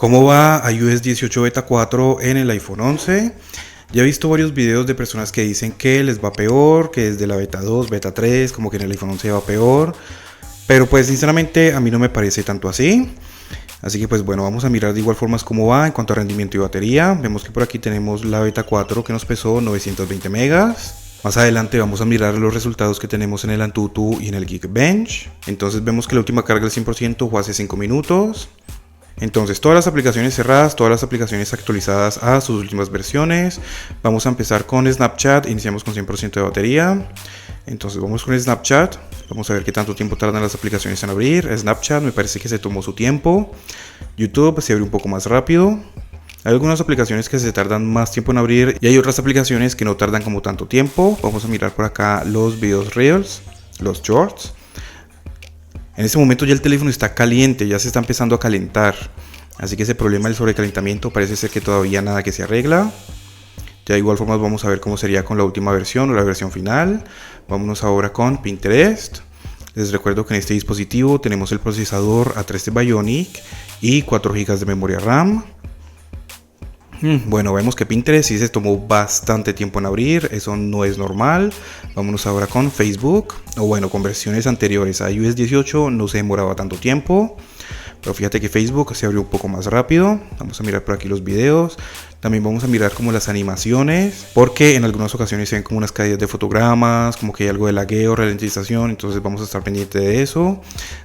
¿Cómo va iOS 18 Beta 4 en el iPhone 11? Ya he visto varios videos de personas que dicen que les va peor, que desde la Beta 2, Beta 3, como que en el iPhone 11 va peor. Pero pues sinceramente a mí no me parece tanto así. Así que pues bueno, vamos a mirar de igual forma cómo va en cuanto a rendimiento y batería. Vemos que por aquí tenemos la Beta 4 que nos pesó 920 megas. Más adelante vamos a mirar los resultados que tenemos en el Antutu y en el Geekbench. Entonces vemos que la última carga del 100% fue hace 5 minutos. Entonces todas las aplicaciones cerradas, todas las aplicaciones actualizadas a sus últimas versiones. Vamos a empezar con Snapchat, iniciamos con 100% de batería. Entonces vamos con Snapchat, vamos a ver qué tanto tiempo tardan las aplicaciones en abrir. Snapchat me parece que se tomó su tiempo. YouTube se abre un poco más rápido. Hay algunas aplicaciones que se tardan más tiempo en abrir y hay otras aplicaciones que no tardan como tanto tiempo. Vamos a mirar por acá los videos Reels, los Shorts. En este momento ya el teléfono está caliente, ya se está empezando a calentar. Así que ese problema del sobrecalentamiento parece ser que todavía nada que se arregla. Ya de igual forma vamos a ver cómo sería con la última versión o la versión final. Vámonos ahora con Pinterest. Les recuerdo que en este dispositivo tenemos el procesador A13 Bionic y 4 GB de memoria RAM. Bueno, vemos que Pinterest sí se tomó bastante tiempo en abrir, eso no es normal. Vámonos ahora con Facebook, o bueno, con versiones anteriores a iOS 18 no se demoraba tanto tiempo. Pero fíjate que Facebook se abrió un poco más rápido. Vamos a mirar por aquí los videos. También vamos a mirar como las animaciones, porque en algunas ocasiones se ven como unas caídas de fotogramas, como que hay algo de lagueo, ralentización. Entonces vamos a estar pendiente de eso.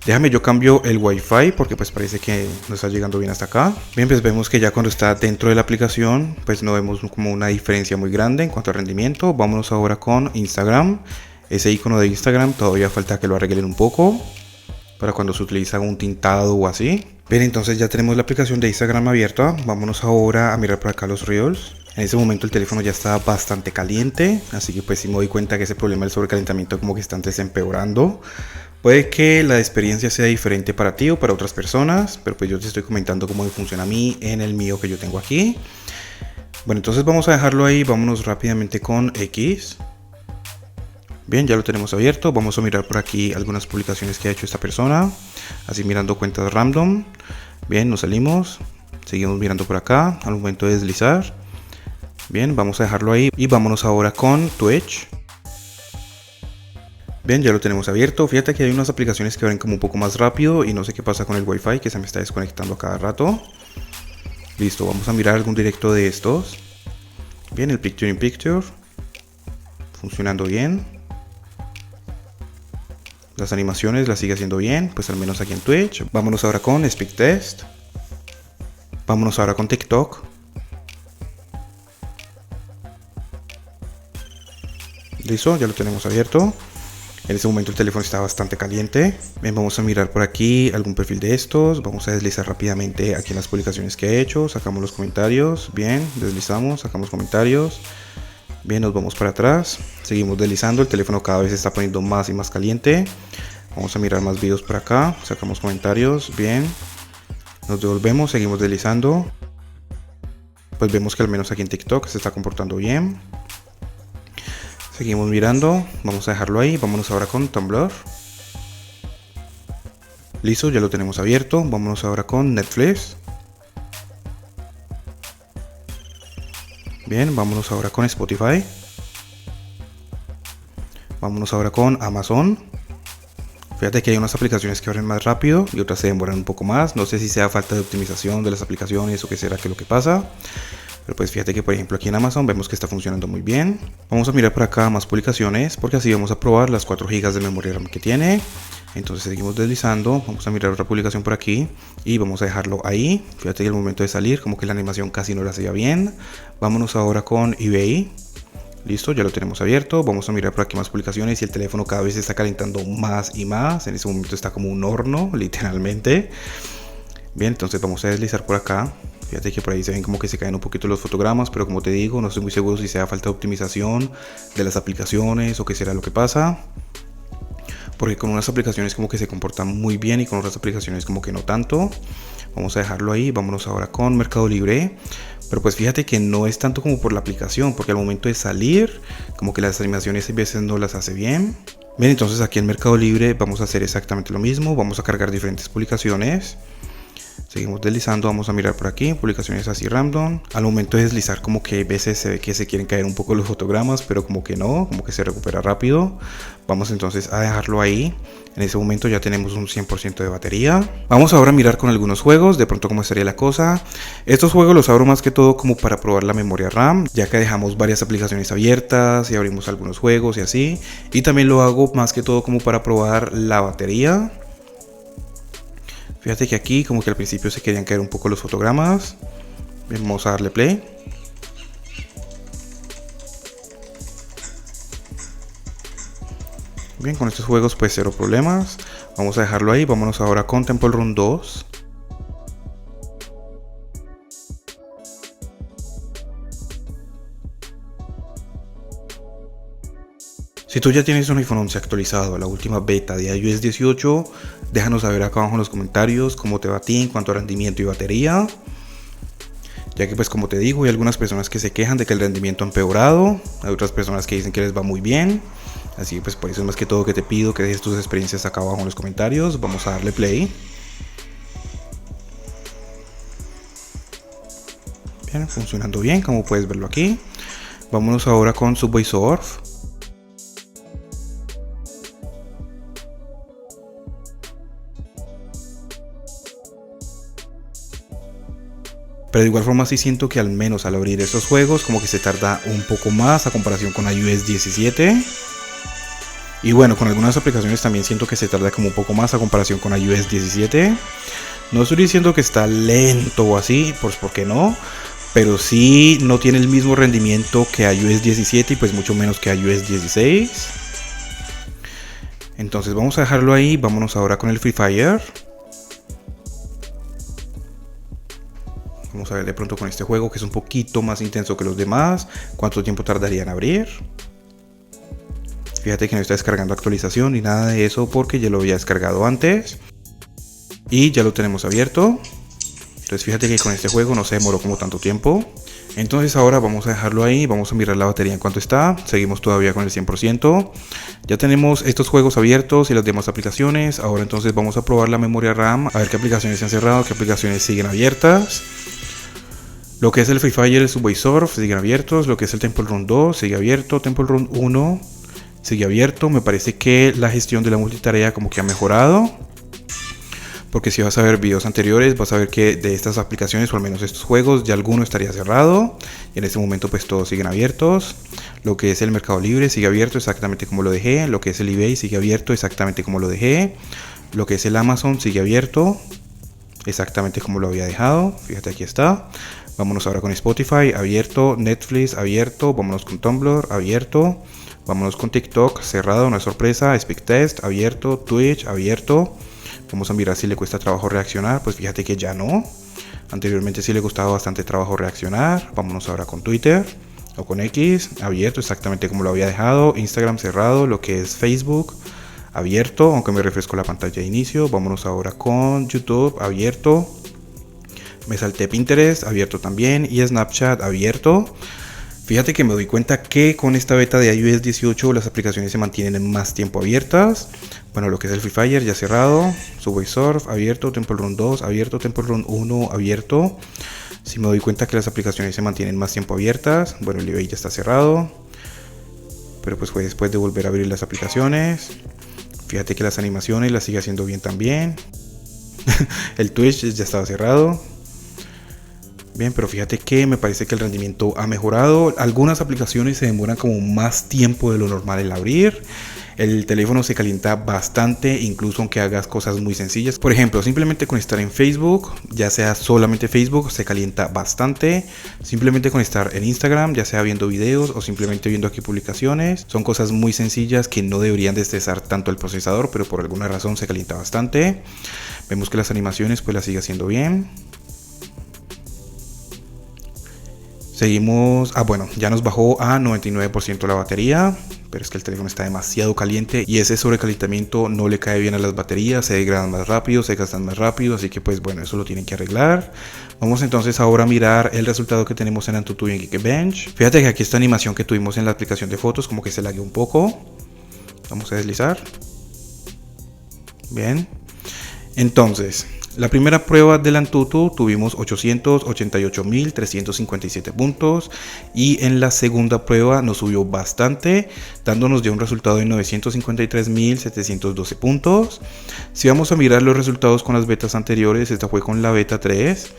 Déjame yo cambio el Wi-Fi porque pues parece que no está llegando bien hasta acá. Bien, pues vemos que ya cuando está dentro de la aplicación pues no vemos como una diferencia muy grande en cuanto a rendimiento. Vámonos ahora con Instagram. Ese icono de Instagram todavía falta que lo arreglen un poco para cuando se utiliza un tintado o así. Bien, entonces ya tenemos la aplicación de Instagram abierta. Vámonos ahora a mirar por acá los Reels. En ese momento el teléfono ya está bastante caliente, así que pues sí me doy cuenta que ese problema del sobrecalentamiento como que está antes empeorando. Puede que la experiencia sea diferente para ti o para otras personas, pero pues yo te estoy comentando cómo funciona a mí en el mío que yo tengo aquí. Bueno, entonces vamos a dejarlo ahí, vámonos rápidamente con X. Bien, ya lo tenemos abierto. Vamos a mirar por aquí algunas publicaciones que ha hecho esta persona. Así mirando cuentas random. Bien, nos salimos. Seguimos mirando por acá al momento de deslizar. Bien, vamos a dejarlo ahí. Y vámonos ahora con Twitch. Bien, ya lo tenemos abierto. Fíjate que hay unas aplicaciones que abren como un poco más rápido. Y no sé qué pasa con el Wi-Fi que se me está desconectando a cada rato. Listo, vamos a mirar algún directo de estos. Bien, el Picture in Picture. Funcionando bien. Las animaciones las sigue haciendo bien, pues al menos aquí en Twitch. Vámonos ahora con Speak Test. Vámonos ahora con TikTok. Listo, ya lo tenemos abierto. En este momento el teléfono está bastante caliente. Bien, vamos a mirar por aquí algún perfil de estos. Vamos a deslizar rápidamente aquí en las publicaciones que he hecho. Sacamos los comentarios. Bien, deslizamos, sacamos comentarios. Bien, nos vamos para atrás, seguimos deslizando, el teléfono cada vez se está poniendo más y más caliente. Vamos a mirar más videos por acá, sacamos comentarios, bien. Nos devolvemos, seguimos deslizando. Pues vemos que al menos aquí en TikTok se está comportando bien. Seguimos mirando, vamos a dejarlo ahí, vámonos ahora con Tumblr. Listo, ya lo tenemos abierto, vámonos ahora con Netflix. Bien, vámonos ahora con Spotify. Vámonos ahora con Amazon. Fíjate que hay unas aplicaciones que abren más rápido y otras se demoran un poco más. No sé si sea falta de optimización de las aplicaciones o qué será que lo que pasa. Pero pues fíjate que por ejemplo aquí en Amazon vemos que está funcionando muy bien. Vamos a mirar por acá más publicaciones porque así vamos a probar las 4 GB de memoria RAM que tiene. Entonces seguimos deslizando, vamos a mirar otra publicación por aquí y vamos a dejarlo ahí. Fíjate que al momento de salir como que la animación casi no la hacía bien. Vámonos ahora con eBay. Listo, ya lo tenemos abierto. Vamos a mirar por aquí más publicaciones y el teléfono cada vez se está calentando más y más. En ese momento está como un horno, literalmente. Bien, entonces vamos a deslizar por acá. Fíjate que por ahí se ven como que se caen un poquito los fotogramas, pero como te digo, no estoy muy seguro si sea falta de optimización de las aplicaciones o qué será lo que pasa. Porque con unas aplicaciones como que se comportan muy bien y con otras aplicaciones como que no tanto. Vamos a dejarlo ahí, vámonos ahora con Mercado Libre. Pero pues fíjate que no es tanto como por la aplicación, porque al momento de salir como que las animaciones a veces no las hace bien. Bien, entonces aquí en Mercado Libre vamos a hacer exactamente lo mismo. Vamos a cargar diferentes publicaciones. Seguimos deslizando, vamos a mirar por aquí, publicaciones así random. Al momento de deslizar como que a veces se ve que se quieren caer un poco los fotogramas, pero como que no, como que se recupera rápido. Vamos entonces a dejarlo ahí. En ese momento ya tenemos un 100% de batería. Vamos ahora a mirar con algunos juegos, de pronto cómo estaría la cosa. Estos juegos los abro más que todo como para probar la memoria RAM, ya que dejamos varias aplicaciones abiertas y abrimos algunos juegos y así. Y también lo hago más que todo como para probar la batería. Fíjate que aquí como que al principio se querían caer un poco los fotogramas. Vamos a darle play. Bien, con estos juegos pues cero problemas. Vamos a dejarlo ahí. Vámonos ahora con Temple Run 2. Si tú ya tienes un iPhone 11 actualizado a la última beta de iOS 18, déjanos saber acá abajo en los comentarios cómo te va a ti en cuanto a rendimiento y batería. Ya que pues como te digo, hay algunas personas que se quejan de que el rendimiento ha empeorado, hay otras personas que dicen que les va muy bien. Así pues por eso es más que todo que te pido que dejes tus experiencias acá abajo en los comentarios. Vamos a darle play. Bien, funcionando bien como puedes verlo aquí. Vámonos ahora con Subway Surf. Pero de igual forma sí siento que al menos al abrir estos juegos como que se tarda un poco más a comparación con iOS 17. Y bueno, con algunas aplicaciones también siento que se tarda como un poco más a comparación con iOS 17. No estoy diciendo que está lento o así, pues porque no. Pero sí no tiene el mismo rendimiento que iOS 17 y pues mucho menos que iOS 16. Entonces vamos a dejarlo ahí, vámonos ahora con el Free Fire. Vamos a ver de pronto con este juego que es un poquito más intenso que los demás. ¿Cuánto tiempo tardaría en abrir? Fíjate que no está descargando actualización ni nada de eso porque ya lo había descargado antes. Y ya lo tenemos abierto. Entonces fíjate que con este juego no se demoró como tanto tiempo. Entonces ahora vamos a dejarlo ahí, vamos a mirar la batería en cuanto está. Seguimos todavía con el 100%. Ya tenemos estos juegos abiertos y las demás aplicaciones. Ahora entonces vamos a probar la memoria RAM, a ver qué aplicaciones se han cerrado, qué aplicaciones siguen abiertas. Lo que es el Free Fire, el Subway Surf siguen abiertos. Lo que es el Temple Run 2 sigue abierto. Temple Run 1 sigue abierto. Me parece que la gestión de la multitarea como que ha mejorado. Porque si vas a ver videos anteriores, vas a ver que de estas aplicaciones, o al menos estos juegos, ya alguno estaría cerrado. Y en este momento pues todos siguen abiertos. Lo que es el Mercado Libre sigue abierto exactamente como lo dejé. Lo que es el eBay sigue abierto exactamente como lo dejé. Lo que es el Amazon sigue abierto exactamente como lo había dejado. Fíjate, aquí está. Vámonos ahora con Spotify, abierto. Netflix, abierto. Vámonos con Tumblr, abierto. Vámonos con TikTok, cerrado, no es sorpresa. Speedtest, abierto. Twitch, abierto. Vamos a mirar si le cuesta trabajo reaccionar. Pues fíjate que ya no. Anteriormente sí le costaba bastante trabajo reaccionar. Vámonos ahora con Twitter o con X, abierto exactamente como lo había dejado. Instagram cerrado, lo que es Facebook abierto, aunque me refresco la pantalla de inicio. Vámonos ahora con YouTube, abierto. Me salté Pinterest, abierto también. Y Snapchat, abierto. Fíjate que me doy cuenta que con esta beta de iOS 18 las aplicaciones se mantienen más tiempo abiertas. Bueno, lo que es el Free Fire ya cerrado. Subway Surf, abierto. Temple Run 2, abierto. Temple Run 1, abierto. Si me doy cuenta que las aplicaciones se mantienen más tiempo abiertas. Bueno, el eBay ya está cerrado. Pero pues fue después de volver a abrir las aplicaciones. Fíjate que las animaciones las sigue haciendo bien también. El Twitch ya estaba cerrado. Bien, pero fíjate que me parece que el rendimiento ha mejorado. Algunas aplicaciones se demoran como más tiempo de lo normal en abrir. El teléfono se calienta bastante, incluso aunque hagas cosas muy sencillas. Por ejemplo, simplemente con estar en Facebook, ya sea solamente Facebook, se calienta bastante. Simplemente con estar en Instagram, ya sea viendo videos o simplemente viendo aquí publicaciones. Son cosas muy sencillas que no deberían de estresar tanto el procesador, pero por alguna razón se calienta bastante. Vemos que las animaciones pues las sigue haciendo bien. Seguimos, bueno, ya nos bajó a 99% la batería, pero es que el teléfono está demasiado caliente y ese sobrecalentamiento no le cae bien a las baterías, se degradan más rápido, se gastan más rápido, así que pues bueno, eso lo tienen que arreglar. Vamos entonces ahora a mirar el resultado que tenemos en AnTuTu y en Geekbench. Fíjate que aquí esta animación que tuvimos en la aplicación de fotos como que se lagueó un poco. Vamos a deslizar. Bien. Entonces, La primera prueba del Antutu tuvimos 888.357 puntos y en la segunda prueba nos subió bastante, dándonos ya un resultado de 953.712 puntos. Si vamos a mirar los resultados con las betas anteriores, esta fue con la beta 3.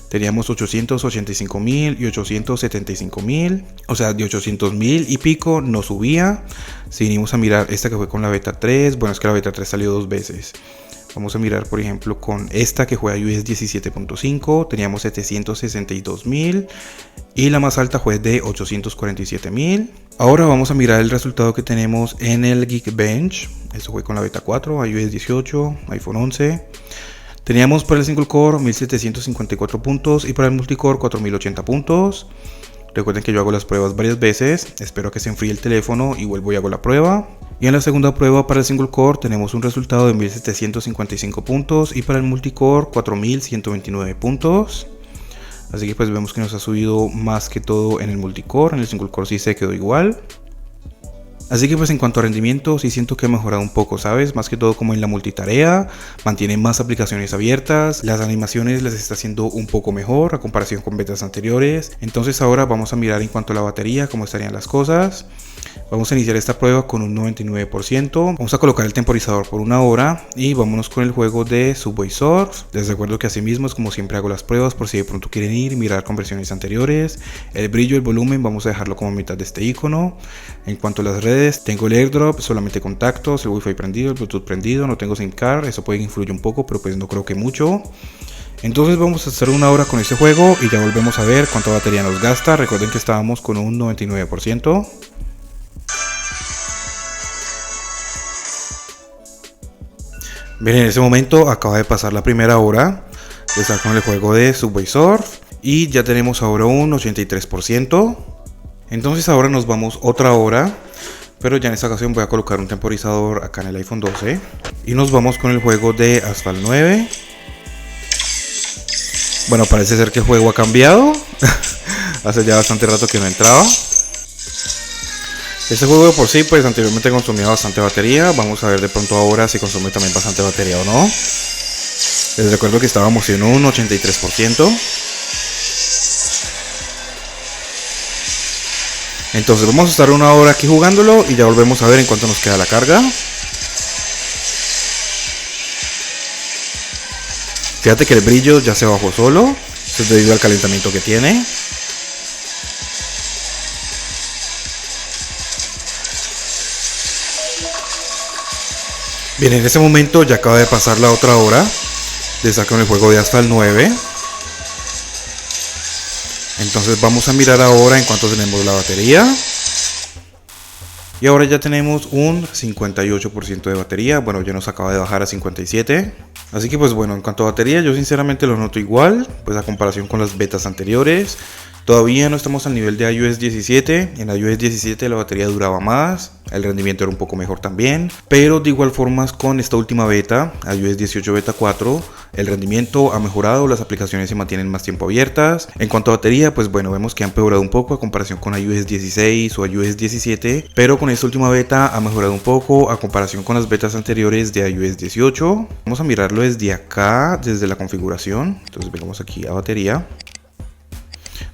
Teníamos 885.000 y 875.000, o sea, de 800.000 y pico no subía. Si venimos a mirar esta que fue con la beta 3, bueno, es que la beta 3 salió 2 veces. Vamos a mirar, por ejemplo, con esta que fue a iOS 17.5, teníamos 762.000 y la más alta fue de 847.000. Ahora vamos a mirar el resultado que tenemos en el Geekbench. Eso fue con la beta 4, iOS 18, iPhone 11. Teníamos para el single core 1754 puntos y para el multicore 4080 puntos. Recuerden que yo hago las pruebas varias veces, espero que se enfríe el teléfono y vuelvo y hago la prueba. Y en la segunda prueba para el single core tenemos un resultado de 1755 puntos y para el multicore 4129 puntos. Así que pues vemos que nos ha subido más que todo en el multicore, en el single core sí se quedó igual. Así que pues en cuanto a rendimiento sí siento que ha mejorado un poco, ¿sabes? Más que todo como en la multitarea, mantiene más aplicaciones abiertas, las animaciones las está haciendo un poco mejor a comparación con betas anteriores. Entonces ahora vamos a mirar en cuanto a la batería, cómo estarían las cosas. Vamos a iniciar esta prueba con un 99%. Vamos a colocar el temporizador por 1 hora y vámonos con el juego de Subway Surf. Les recuerdo que así mismo es como siempre hago las pruebas por si de pronto quieren ir y mirar con versiones anteriores. El brillo, el volumen, vamos a dejarlo como mitad de este icono. En cuanto a las redes, tengo el AirDrop, solamente contactos, el Wi-Fi prendido, el Bluetooth prendido, no tengo SIM card, eso puede influir un poco, pero pues no creo que mucho. Entonces vamos a hacer 1 hora con este juego y ya volvemos a ver cuánta batería nos gasta. Recuerden que estábamos con un 99%. Bien, en ese momento acaba de pasar la primera hora de estar con el juego de Subway Surf y ya tenemos ahora un 83%. Entonces ahora nos vamos otra hora, pero ya en esta ocasión voy a colocar un temporizador acá en el iPhone 12 y nos vamos con el juego de Asphalt 9. Bueno, parece ser que el juego ha cambiado. Hace ya bastante rato que no entraba. Este juego de por sí pues anteriormente consumía bastante batería. Vamos a ver de pronto ahora si consume también bastante batería o no. Les recuerdo que estábamos en un 83%. Entonces vamos a estar 1 hora aquí jugándolo y ya volvemos a ver en cuánto nos queda la carga. Fíjate que el brillo ya se bajó solo. Esto es debido al calentamiento que tiene. Bien, en este momento ya acaba de pasar la otra hora de estar con el juego de Asphalt 9. Entonces vamos a mirar ahora en cuánto tenemos la batería. Y ahora ya tenemos un 58% de batería. Bueno, ya nos acaba de bajar a 57%. Así que pues bueno, en cuanto a batería yo sinceramente lo noto igual, pues a comparación con las betas anteriores. Todavía no estamos al nivel de iOS 17, en iOS 17 la batería duraba más, el rendimiento era un poco mejor también, pero de igual forma con esta última beta, iOS 18 beta 4, el rendimiento ha mejorado, las aplicaciones se mantienen más tiempo abiertas. En cuanto a batería, pues bueno, vemos que ha empeorado un poco a comparación con iOS 16 o iOS 17, pero con esta última beta ha mejorado un poco a comparación con las betas anteriores de iOS 18. Vamos a mirarlo desde acá, desde la configuración, entonces vengamos aquí a batería.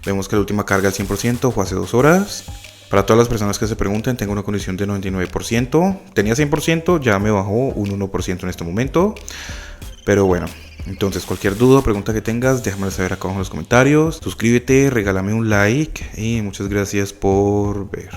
Vemos que la última carga al 100% fue hace 2 horas. Para todas las personas que se pregunten, tengo una condición de 99%. Tenía 100%, ya me bajó un 1% en este momento. Pero bueno, entonces cualquier duda o pregunta que tengas, déjame saber acá abajo en los comentarios. Suscríbete, regálame un like y muchas gracias por ver.